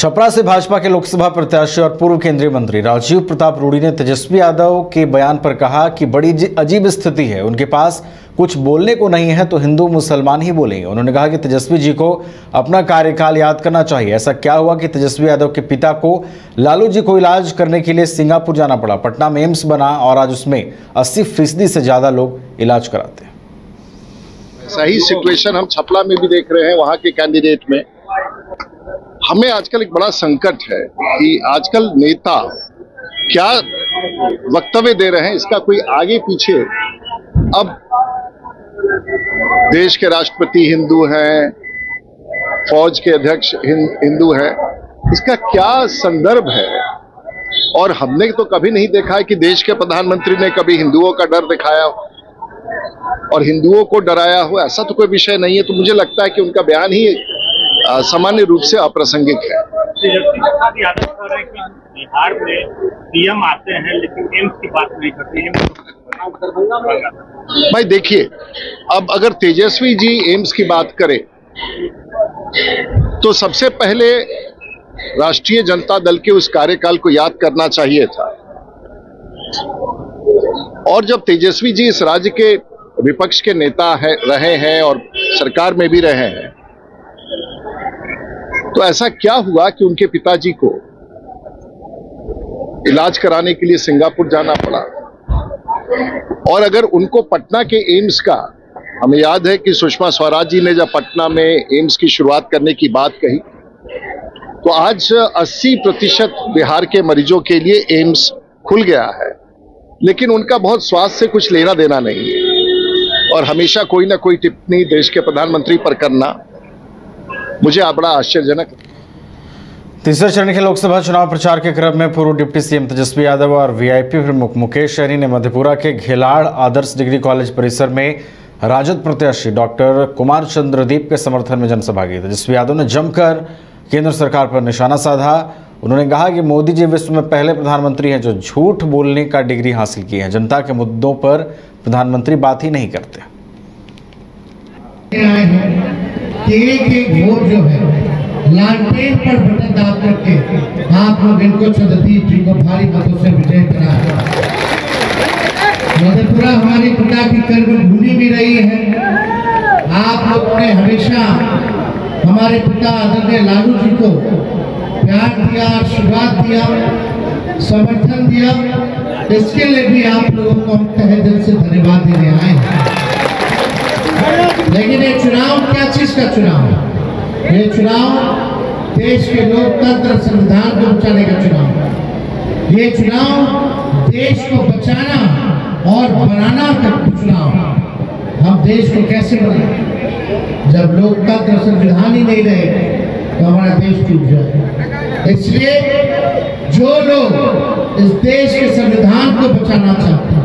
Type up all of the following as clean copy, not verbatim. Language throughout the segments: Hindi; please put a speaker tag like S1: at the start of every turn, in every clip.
S1: छपरा से भाजपा के लोकसभा प्रत्याशी और पूर्व केंद्रीय मंत्री राजीव प्रताप रूडी ने तेजस्वी यादव के बयान पर कहा कि बड़ी अजीब स्थिति है, उनके पास कुछ बोलने को नहीं है तो हिंदू मुसलमान ही बोलेंगे। उन्होंने कहा कि तेजस्वी जी को अपना कार्यकाल याद करना चाहिए। ऐसा क्या हुआ कि तेजस्वी यादव के पिता को लालू जी को इलाज करने के लिए सिंगापुर जाना पड़ा। पटना में एम्स बना और आज उसमें 80% से ज्यादा लोग इलाज कराते हैं।
S2: सही सिचुएशन हम छपरा में भी देख रहे हैं। वहां के कैंडिडेट में हमें आजकल एक बड़ा संकट है कि आजकल नेता क्या वक्तव्य दे रहे हैं, इसका कोई आगे पीछे। अब देश के राष्ट्रपति हिंदू हैं, फौज के अध्यक्ष हिंदू हैं, इसका क्या संदर्भ है। और हमने तो कभी नहीं देखा है कि देश के प्रधानमंत्री ने कभी हिंदुओं का डर दिखाया और हिंदुओं को डराया हो। ऐसा तो कोई विषय नहीं है। तो मुझे लगता है कि उनका बयान ही सामान्य रूप से अप्रासंगिक है।
S3: बिहार में पीएम आते हैं लेकिन एम्स की बात नहीं करते हैं।
S2: भाई देखिए, अब अगर तेजस्वी जी एम्स की बात करें तो सबसे पहले राष्ट्रीय जनता दल के उस कार्यकाल को याद करना चाहिए था। और जब तेजस्वी जी इस राज्य के विपक्ष के नेता रहे हैं और सरकार में भी रहे हैं, तो ऐसा क्या हुआ कि उनके पिताजी को इलाज कराने के लिए सिंगापुर जाना पड़ा। और अगर उनको पटना के एम्स का, हमें याद है कि सुषमा स्वराज जी ने जब पटना में एम्स की शुरुआत करने की बात कही तो आज 80% बिहार के मरीजों के लिए एम्स खुल गया है। लेकिन उनका बहुत स्वास्थ्य से कुछ लेना देना नहीं है और हमेशा कोई ना कोई टिप्पणी देश के प्रधानमंत्री पर करना मुझे बड़ा आश्चर्यजनक।
S1: तीसरे चरण के लोकसभा चुनाव प्रचार के क्रम में पूर्व डिप्टी सीएम तेजस्वी यादव और वीआईपी प्रमुख मुकेश सहनी ने मधेपुरा के घेलाड़ आदर्श डिग्री कॉलेज परिसर में राजद प्रत्याशी डॉक्टर कुमार चंद्रदीप के समर्थन में जनसभा की। तेजस्वी यादव ने जमकर केंद्र सरकार पर निशाना साधा। उन्होंने कहा कि मोदी जी विश्व में पहले प्रधानमंत्री हैं जो झूठ बोलने का डिग्री हासिल की है। जनता के मुद्दों पर प्रधानमंत्री बात ही नहीं करते।
S4: एक वोट जो है लालटेन पर बटन दाब करके आप लोग इनको चंद्रदीप जी को भारी मतों से विजय करा। मधेपुरा हमारी पिता की कर्मभूमि भी रही है। आप लोग ने हमेशा हमारे पिता आदरणीय लालू जी को प्यार दिया, आशीर्वाद दिया, समर्थन दिया। इसके लिए भी आप लोगों को हम तहे दिल से धन्यवाद देने आए हैं। लेकिन ये चुनाव क्या चीज का चुनाव है? ये चुनाव देश के लोकतंत्र संविधान को बचाने का चुनाव है। ये चुनाव देश को बचाना और बनाना का चुनाव। हम देश को कैसे बनाएं जब लोकतंत्र संविधान ही नहीं रहे तो हमारा देश टूट जाए। इसलिए जो लोग इस देश के संविधान को बचाना चाहते हैं,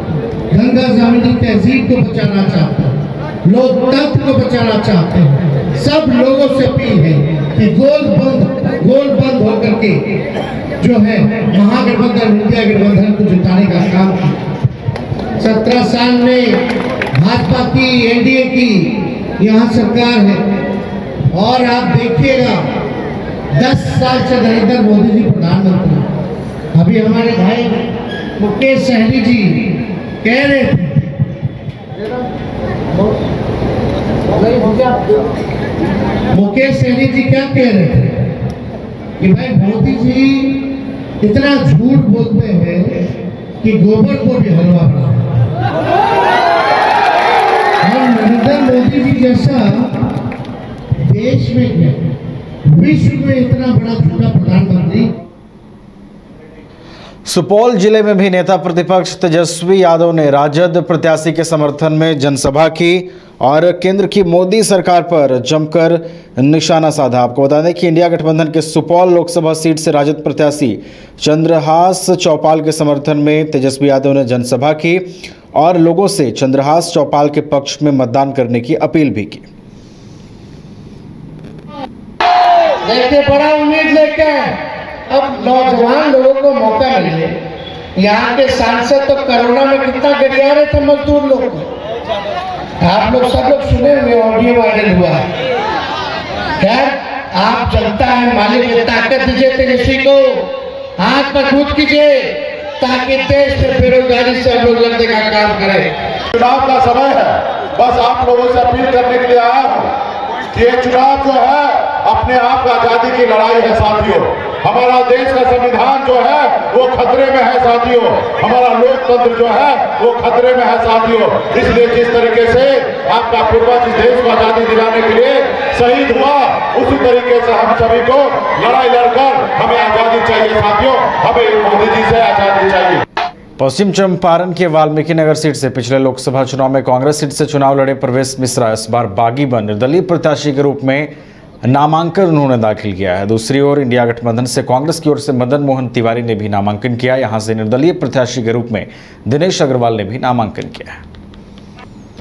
S4: गंगा जमुनी तहजीब को बचाना चाहते हैं, लोकतंत्र को बचाना चाहते हैं, सब लोगों से अपील है कि गोल बंद होकर के जो है महागठबंधन इंडिया गठबंधन को जिताने का काम किया। 17 साल में भाजपा की, एनडीए की यहाँ सरकार है और आप देखिएगा 10 साल से नरेंद्र मोदी जी प्रधानमंत्री। अभी हमारे भाई मुकेश सहनी जी कह रहे थे, मुकेश सहनी जी क्या कह रहे थे कि भाई मोदी जी इतना झूठ बोलते हैं कि गोबर को भी हलवा बना। और नरेंद्र मोदी जी जैसा देश में, विश्व में इतना बड़ा झूठा प्रधानमंत्री।
S1: सुपौल जिले में भी नेता प्रतिपक्ष तेजस्वी यादव ने राजद प्रत्याशी के समर्थन में जनसभा की और केंद्र की मोदी सरकार पर जमकर निशाना साधा। आपको बता दें कि इंडिया गठबंधन के सुपौल लोकसभा सीट से राजद प्रत्याशी चंद्रहास चौपाल के समर्थन में तेजस्वी यादव ने जनसभा की और लोगों से चंद्रहास चौपाल के पक्ष में मतदान करने की अपील भी की।
S4: देखते बड़ा उम्मीद लेके अब नौजवान लोगों को मौका मिले। यहाँ के सांसद तो कोरोना में कितना गरिया रहे थे मजदूर लोग को। आप लोग सब लोग सुने हुए, ऑडियो वायरल हुआ है। खैर आप जनता है मालिक को ताकत दीजिए, तेजस्वी को हाथ मजबूत कीजिए ताकि देश में बेरोजगारी से हम लोग लड़ने का काम करें।
S5: चुनाव का समय है, बस आप लोगों से अपील करने के लिए आया हूँ कि ये चुनाव जो है अपने आप का आजादी की लड़ाई है साथियों। हमारा देश का संविधान जो है वो खतरे में है साथियों, हमारा लोकतंत्र जो है वो खतरे में है साथियों। इसलिए जिस तरीके से आपका पूर्वज इस देश को आजादी दिलाने के लिए शहीद हुआ, उसी तरीके से हम सभी को लड़ाई लड़कर हमें आजादी चाहिए साथियों, हमें मोदी जी से आजादी चाहिए।
S1: पश्चिम चंपारण के वाल्मीकि नगर सीट से पिछले लोकसभा चुनाव में कांग्रेस सीट से चुनाव लड़े प्रवेश मिश्रा इस बार बागी बन निर्दलीय प्रत्याशी के रूप में नामांकन उन्होंने दाखिल किया है। दूसरी ओर इंडिया गठबंधन से कांग्रेस की ओर से मदन मोहन तिवारी ने भी नामांकन किया। यहां से निर्दलीय प्रत्याशी के रूप में दिनेश अग्रवाल ने भी नामांकन किया है।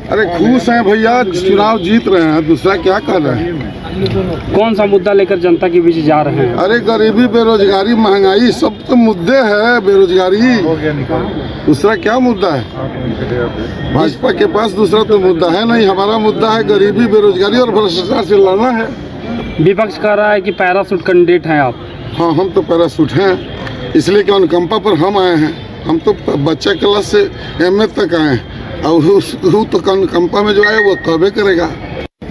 S6: अरे खुश हैं भैया, चुनाव जीत रहे हैं, दूसरा क्या कर रहे हैं।
S7: कौन सा मुद्दा लेकर जनता के बीच जा रहे हैं?
S6: अरे गरीबी, बेरोजगारी, महंगाई सब तो मुद्दे हैं। बेरोजगारी दूसरा क्या मुद्दा है? भाजपा के पास दूसरा तो मुद्दा है नहीं। हमारा मुद्दा है गरीबी, बेरोजगारी और भ्रष्टाचार से लड़ना है।
S7: विपक्ष कह रहा है कि पैराशूट कैंडिडेट हैं आप।
S6: हाँ, हम तो पैराशूट हैं, इसलिए कि अनुकंपा पर हम आए हैं। हम तो बच्चा क्लास से एमए तक आए हैं और वो तो अनुकंपा में जो आए वो कबे करेगा।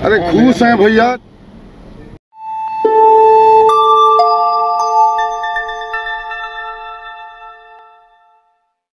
S6: अरे खुश हैं भैया।